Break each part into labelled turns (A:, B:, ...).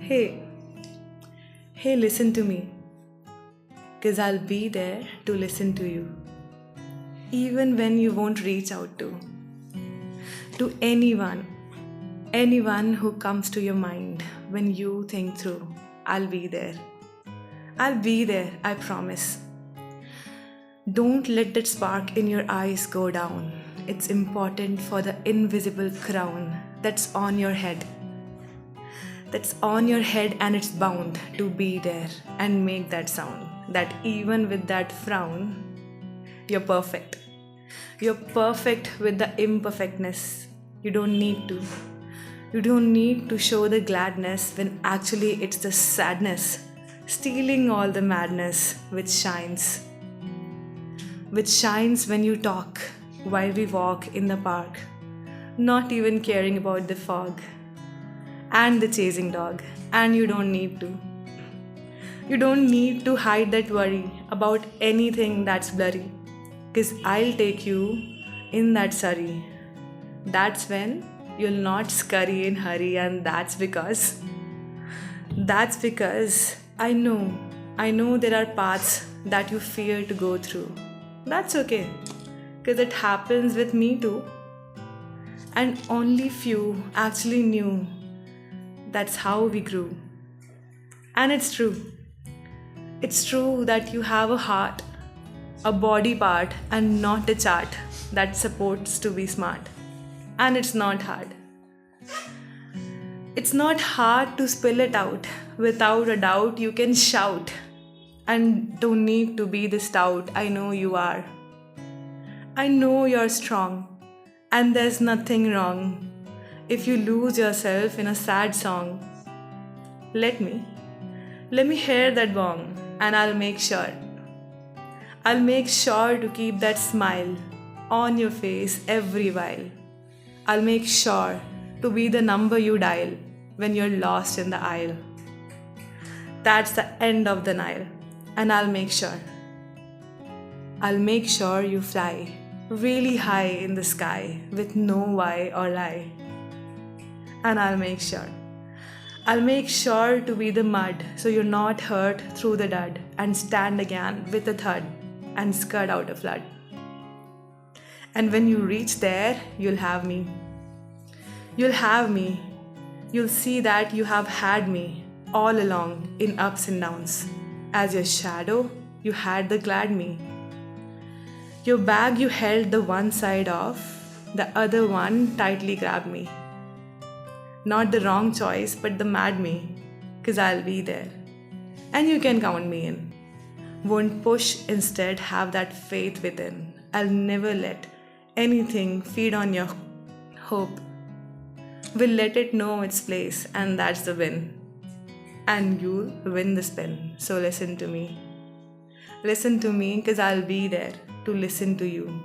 A: Hey, hey, listen to me, cause I'll be there to listen to you, even when you won't reach out to anyone who comes to your mind when you think through. I'll be there. I'll be there, I promise. Don't let that spark in your eyes go down. It's important for the invisible crown that's on your head. That's on your head and it's bound to be there and make that sound. That even with that frown, you're perfect. You're perfect with the imperfectness. You don't need to. You don't need to show the gladness when actually it's the sadness stealing all the madness which shines. Which shines when you talk while we walk in the park, not even caring about the fog and the chasing dog, and you don't need to. You don't need to hide that worry about anything that's blurry, cause I'll take you in that surrey. That's when you'll not scurry in hurry, and that's because I know there are paths that you fear to go through. That's okay, cause it happens with me too. And only few actually knew that's how we grew. And it's true. It's true that you have a heart, a body part, and not a chart that supports to be smart. And it's not hard. It's not hard to spill it out. Without a doubt, you can shout. And don't need to be the stout. I know you are. I know you're strong. And there's nothing wrong if you lose yourself in a sad song. Let me hear that bong, and I'll make sure to keep that smile on your face every while. I'll make sure to be the number you dial when you're lost in the aisle. That's the end of the Nile, and I'll make sure you fly really high in the sky with no why or lie. And I'll make sure to be the mud so you're not hurt through the dud and stand again with a thud and scud out a flood. And when you reach there, you'll have me. You'll see that you have had me all along in ups and downs. As your shadow, you had the glad me. Your bag you held the one side of, the other one tightly grabbed me. Not the wrong choice, but the mad me, cause I'll be there. And you can count me in. Won't push, instead have that faith within. I'll never let anything feed on your hope. We'll let it know its place, and that's the win. And you'll win the spin, so listen to me. Listen to me, cause I'll be there to listen to you,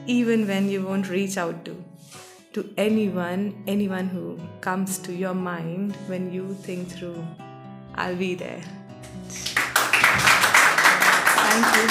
A: even when you won't reach out to anyone who comes to your mind when you think through. I'll be there. Thank you.